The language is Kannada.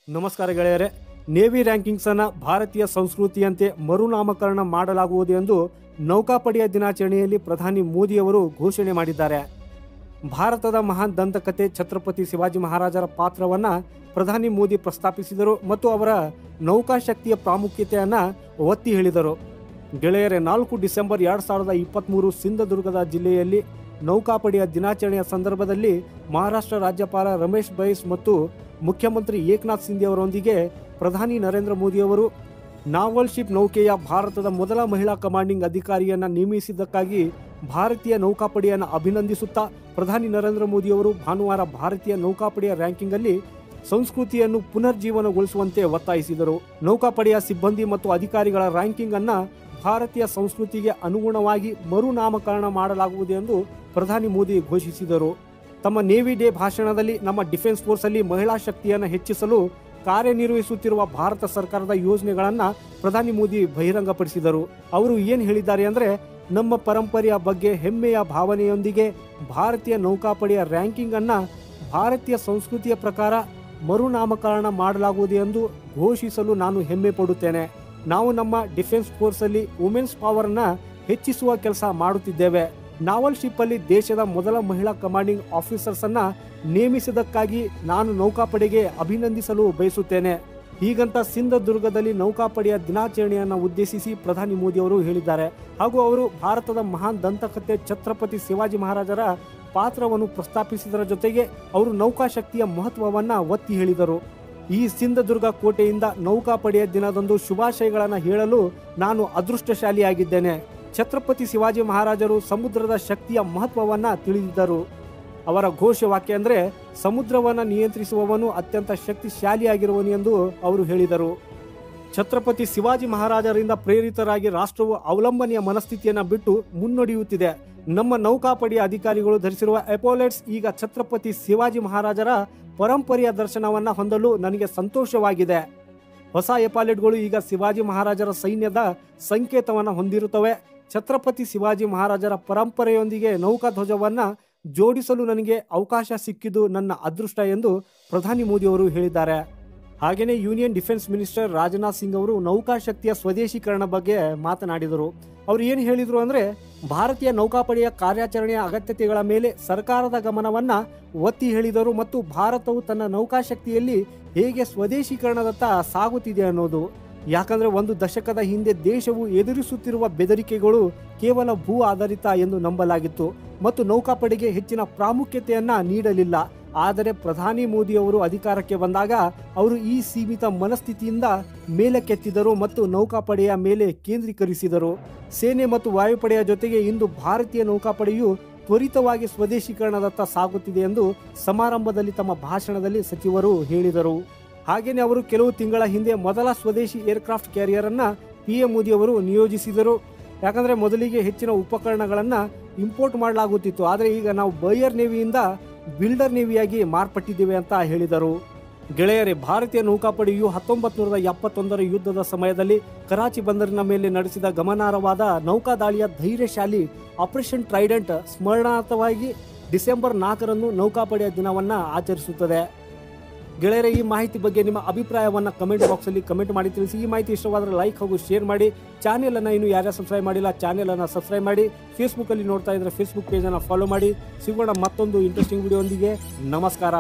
ನಮಸ್ಕಾರ ಗೆಳೆಯರೆ. ನೇವಿ ರ್ಯಾಂಕಿಂಗ್ಸ್ ಅನ್ನು ಭಾರತೀಯ ಸಂಸ್ಕೃತಿಯಂತೆ ಮರುನಾಮಕರಣ ಮಾಡಲಾಗುವುದು ಎಂದು ನೌಕಾಪಡೆಯ ದಿನಾಚರಣೆಯಲ್ಲಿ ಪ್ರಧಾನಿ ಮೋದಿಯವರು ಘೋಷಣೆ ಮಾಡಿದ್ದಾರೆ. ಭಾರತದ ಮಹಾನ್ ದಂತಕಥೆ ಛತ್ರಪತಿ ಶಿವಾಜಿ ಮಹಾರಾಜರ ಪಾತ್ರವನ್ನು ಪ್ರಧಾನಿ ಮೋದಿ ಪ್ರಸ್ತಾಪಿಸಿದರು ಮತ್ತು ಅವರ ನೌಕಾಶಕ್ತಿಯ ಪ್ರಾಮುಖ್ಯತೆಯನ್ನು ಒತ್ತಿ ಹೇಳಿದರು. ಗೆಳೆಯರೆ, 4 ಡಿಸೆಂಬರ್ 2023 ಸಿಂಧದುರ್ಗದ ಜಿಲ್ಲೆಯಲ್ಲಿ ನೌಕಾಪಡೆಯ ದಿನಾಚರಣೆಯ ಸಂದರ್ಭದಲ್ಲಿ ಮಹಾರಾಷ್ಟ್ರ ರಾಜ್ಯಪಾಲ ರಮೇಶ್ ಬೈಸ್ ಮತ್ತು ಮುಖ್ಯಮಂತ್ರಿ ಏಕನಾಥ್ ಶಿಂದೆ ಅವರೊಂದಿಗೆ ಪ್ರಧಾನಿ ನರೇಂದ್ರ ಮೋದಿಯವರು ನಾವಲ್ ಶಿಪ್ ನೌಕೆಯ ಭಾರತದ ಮೊದಲ ಮಹಿಳಾ ಕಮಾಂಡಿಂಗ್ ಅಧಿಕಾರಿಯನ್ನು ನೇಮಿಸಿದ್ದಕ್ಕಾಗಿ ಭಾರತೀಯ ನೌಕಾಪಡೆಯನ್ನು ಅಭಿನಂದಿಸುತ್ತಾ ಪ್ರಧಾನಿ ನರೇಂದ್ರ ಮೋದಿಯವರು ಭಾನುವಾರ ಭಾರತೀಯ ನೌಕಾಪಡೆಯ ರ್ಯಾಂಕಿಂಗಲ್ಲಿ ಸಂಸ್ಕೃತಿಯನ್ನು ಪುನರ್ಜೀವನಗೊಳಿಸುವಂತೆ ಒತ್ತಾಯಿಸಿದರು. ನೌಕಾಪಡೆಯ ಸಿಬ್ಬಂದಿ ಮತ್ತು ಅಧಿಕಾರಿಗಳ ರ್ಯಾಂಕಿಂಗ್ ಅನ್ನು ಭಾರತೀಯ ಸಂಸ್ಕೃತಿಗೆ ಅನುಗುಣವಾಗಿ ಮರುನಾಮಕರಣ ಮಾಡಲಾಗುವುದು ಎಂದು ಪ್ರಧಾನಿ ಮೋದಿ ಘೋಷಿಸಿದರು. ತಮ್ಮ ನೇವಿ ಡೇ ಭಾಷಣದಲ್ಲಿ ನಮ್ಮ ಡಿಫೆನ್ಸ್ ಫೋರ್ಸಲ್ಲಿ ಮಹಿಳಾ ಶಕ್ತಿಯನ್ನು ಹೆಚ್ಚಿಸಲು ಕಾರ್ಯನಿರ್ವಹಿಸುತ್ತಿರುವ ಭಾರತ ಸರ್ಕಾರದ ಯೋಜನೆಗಳನ್ನು ಪ್ರಧಾನಿ ಮೋದಿ ಬಹಿರಂಗಪಡಿಸಿದರು. ಅವರು ಏನು ಹೇಳಿದ್ದಾರೆ ಅಂದರೆ, ನಮ್ಮ ಪರಂಪರೆಯ ಬಗ್ಗೆ ಹೆಮ್ಮೆಯ ಭಾವನೆಯೊಂದಿಗೆ ಭಾರತೀಯ ನೌಕಾಪಡೆಯ ರ್ಯಾಂಕಿಂಗ್ ಅನ್ನು ಭಾರತೀಯ ಸಂಸ್ಕೃತಿಯ ಪ್ರಕಾರ ಮರುನಾಮಕರಣ ಮಾಡಲಾಗುವುದು ಎಂದು ಘೋಷಿಸಲು ನಾನು ಹೆಮ್ಮೆ ಪಡುತ್ತೇನೆ. ನಾವು ನಮ್ಮ ಡಿಫೆನ್ಸ್ ಫೋರ್ಸಲ್ಲಿ ವುಮೆನ್ಸ್ ಪವರ್ನ ಹೆಚ್ಚಿಸುವ ಕೆಲಸ ಮಾಡುತ್ತಿದ್ದೇವೆ. ನಾವಲ್ ಶಿಪ್ಪಲ್ಲಿ ದೇಶದ ಮೊದಲ ಮಹಿಳಾ ಕಮಾಂಡಿಂಗ್ ಆಫೀಸರ್ಸ್ ಅನ್ನ ನೇಮಿಸಿದ್ದಕ್ಕಾಗಿ ನಾನು ನೌಕಾಪಡೆಗೆ ಅಭಿನಂದಿಸಲು ಬಯಸುತ್ತೇನೆ. ಹೀಗಂತ ಸಿಂಧದುರ್ಗದಲ್ಲಿ ನೌಕಾಪಡೆಯ ದಿನಾಚರಣೆಯನ್ನು ಉದ್ದೇಶಿಸಿ ಪ್ರಧಾನಿ ಮೋದಿ ಅವರು ಹೇಳಿದ್ದಾರೆ. ಹಾಗೂ ಅವರು ಭಾರತದ ಮಹಾನ್ ದಂತಕಥೆ ಛತ್ರಪತಿ ಶಿವಾಜಿ ಮಹಾರಾಜರ ಪಾತ್ರವನ್ನು ಪ್ರಸ್ತಾಪಿಸಿದರ ಜೊತೆಗೆ ಅವರು ನೌಕಾಶಕ್ತಿಯ ಮಹತ್ವವನ್ನು ಒತ್ತಿ ಹೇಳಿದರು. ಈ ಸಿಂಧದುರ್ಗ ಕೋಟೆಯಿಂದ ನೌಕಾಪಡೆಯ ದಿನದಂದು ಶುಭಾಶಯಗಳನ್ನು ಹೇಳಲು ನಾನು ಅದೃಷ್ಟಶಾಲಿಯಾಗಿದ್ದೇನೆ. ಛತ್ರಪತಿ ಶಿವಾಜಿ ಮಹಾರಾಜರು ಸಮುದ್ರದ ಶಕ್ತಿಯ ಮಹತ್ವವನ್ನು ತಿಳಿದಿದ್ದರು. ಅವರ ಘೋಷವಾಕ್ಯ ಅಂದರೆ, ಸಮುದ್ರವನ್ನು ನಿಯಂತ್ರಿಸುವವನು ಅತ್ಯಂತ ಶಕ್ತಿಶಾಲಿಯಾಗಿರುವನು ಎಂದು ಅವರು ಹೇಳಿದರು. ಛತ್ರಪತಿ ಶಿವಾಜಿ ಮಹಾರಾಜರಿಂದ ಪ್ರೇರಿತರಾಗಿ ರಾಷ್ಟ್ರವು ಅವಲಂಬನೆಯ ಮನಸ್ಥಿತಿಯನ್ನು ಬಿಟ್ಟು ಮುನ್ನಡೆಯುತ್ತಿದೆ. ನಮ್ಮ ನೌಕಾಪಡೆಯ ಅಧಿಕಾರಿಗಳು ಧರಿಸಿರುವ ಎಪೋಲೆಟ್ಸ್ ಈಗ ಛತ್ರಪತಿ ಶಿವಾಜಿ ಮಹಾರಾಜರ ಪರಂಪರೆಯ ದರ್ಶನವನ್ನು ಹೊಂದಲು ನನಗೆ ಸಂತೋಷವಾಗಿದೆ. ಹೊಸ ಎಪಾಲೆಟ್ಗಳು ಈಗ ಶಿವಾಜಿ ಮಹಾರಾಜರ ಸೈನ್ಯದ ಸಂಕೇತವನ್ನು ಹೊಂದಿರುತ್ತವೆ. ಛತ್ರಪತಿ ಶಿವಾಜಿ ಮಹಾರಾಜರ ಪರಂಪರೆಯೊಂದಿಗೆ ನೌಕಾಧ್ವಜವನ್ನು ಜೋಡಿಸಲು ನನಗೆ ಅವಕಾಶ ಸಿಕ್ಕಿದ್ದು ನನ್ನ ಅದೃಷ್ಟ ಎಂದು ಪ್ರಧಾನಿ ಮೋದಿ ಅವರು ಹೇಳಿದ್ದಾರೆ. ಹಾಗೆಯೇ union defence minister Rajnath Singh ಅವರು ನೌಕಾಶಕ್ತಿಯ ಸ್ವದೇಶೀಕರಣ ಬಗ್ಗೆ ಮಾತನಾಡಿದರು. ಅವರು ಏನು ಹೇಳಿದರು ಅಂದರೆ, ಭಾರತೀಯ ನೌಕಾಪಡೆಯ ಕಾರ್ಯಾಚರಣೆಯ ಅಗತ್ಯತೆಗಳ ಮೇಲೆ ಸರ್ಕಾರದ ಗಮನವನ್ನು ಒತ್ತಿ ಹೇಳಿದರು ಮತ್ತು ಭಾರತವು ತನ್ನ ನೌಕಾಶಕ್ತಿಯಲ್ಲಿ ಹೇಗೆ ಸ್ವದೇಶೀಕರಣದತ್ತ ಸಾಗುತ್ತಿದೆ ಅನ್ನೋದು. ಯಾಕಂದರೆ 1 ದಶಕದ ಹಿಂದೆ ದೇಶವು ಎದುರಿಸುತ್ತಿರುವ ಬೆದರಿಕೆಗಳು ಕೇವಲ ಭೂ ಆಧಾರಿತ ಎಂದು ನಂಬಲಾಗಿತ್ತು ಮತ್ತು ನೌಕಾಪಡೆಗೆ ಹೆಚ್ಚಿನ ಪ್ರಾಮುಖ್ಯತೆಯನ್ನು ನೀಡಲಿಲ್ಲ. ಆದರೆ ಪ್ರಧಾನಿ ಮೋದಿ ಅವರು ಅಧಿಕಾರಕ್ಕೆ ಬಂದಾಗ ಅವರು ಈ ಸೀಮಿತ ಮನಸ್ಥಿತಿಯಿಂದ ಮೇಲಕ್ಕೆತ್ತಿದರು ಮತ್ತು ನೌಕಾಪಡೆಯ ಮೇಲೆ ಕೇಂದ್ರೀಕರಿಸಿದರು. ಸೇನೆ ಮತ್ತು ವಾಯುಪಡೆಯ ಜೊತೆಗೆ ಇಂದು ಭಾರತೀಯ ನೌಕಾಪಡೆಯು ತ್ವರಿತವಾಗಿ ಸ್ವದೇಶೀಕರಣದತ್ತ ಸಾಗುತ್ತಿದೆ ಎಂದು ಸಮಾರಂಭದಲ್ಲಿ ತಮ್ಮ ಭಾಷಣದಲ್ಲಿ ಸಚಿವರು ಹೇಳಿದರು. ಹಾಗೆಯೇ ಅವರು ಕೆಲವು ತಿಂಗಳ ಹಿಂದೆ ಮೊದಲ ಸ್ವದೇಶಿ ಏರ್ಕ್ರಾಫ್ಟ್ ಕ್ಯಾರಿಯರ್ ಅನ್ನು PM ಮೋದಿ ಅವರು ನಿಯೋಜಿಸಿದರು. ಯಾಕಂದರೆ ಮೊದಲಿಗೆ ಹೆಚ್ಚಿನ ಉಪಕರಣಗಳನ್ನು ಇಂಪೋರ್ಟ್ ಮಾಡಲಾಗುತ್ತಿತ್ತು, ಆದರೆ ಈಗ ನಾವು ಬೈಯರ್ ನೇವಿಯಿಂದ ಬಿಲ್ಡರ್ ನೇವಿಯಾಗಿ ಮಾರ್ಪಟ್ಟಿದ್ದೇವೆ ಅಂತ ಹೇಳಿದರು. ಗೆಳೆಯರೇ, ಭಾರತೀಯ ನೌಕಾಪಡೆಯು 1971ರ ಯುದ್ಧದ ಸಮಯದಲ್ಲಿ ಕರಾಚಿ ಬಂದರಿನ ಮೇಲೆ ನಡೆಸಿದ ಗಮನಾರ್ಹವಾದ ನೌಕಾದಾಳಿಯ ಧೈರ್ಯಶಾಲಿ ಆಪರೇಷನ್ ಟ್ರೈಡೆಂಟ್ ಸ್ಮರಣಾರ್ಥವಾಗಿ ಡಿಸೆಂಬರ್ 4ರಂದು ನೌಕಾಪಡೆಯ ದಿನವನ್ನು ಆಚರಿಸುತ್ತದೆ. ಗೆಳೆಯರೇ, ಈ ಮಾಹಿತಿ ಬಗ್ಗೆ ನಿಮ್ಮ ಅಭಿಪ್ರಾಯವನ್ನು ಕಮೆಂಟ್ ಬಾಕ್ಸಲ್ಲಿ ಕಮೆಂಟ್ ಮಾಡಿ ತಿಳಿಸಿ. ಈ ಮಾಹಿತಿ ಇಷ್ಟವಾದರೆ ಲೈಕ್ ಹಾಗೂ ಶೇರ್ ಮಾಡಿ. ಚಾನೆಲನ್ನು ಇನ್ನೂ ಯಾರ್ಯಾರು ಸಬ್ಸ್ಕ್ರೈಬ್ ಮಾಡಿಲ್ಲ ಚಾನೆಲನ್ನು ಸಬ್ಸ್ಕ್ರೈಬ್ ಮಾಡಿ. ಫೇಸ್ಬುಕ್ಕಲ್ಲಿ ನೋಡ್ತಾ ಇದ್ದರೆ ಫೇಸ್ಬುಕ್ ಪೇಜನ್ನು ಫಾಲೋ ಮಾಡಿ. ಸಿಗೋಣ ಮತ್ತೊಂದು ಇಂಟ್ರೆಸ್ಟಿಂಗ್ ವಿಡಿಯೋ ಒಂದಿಗೆ. ನಮಸ್ಕಾರ.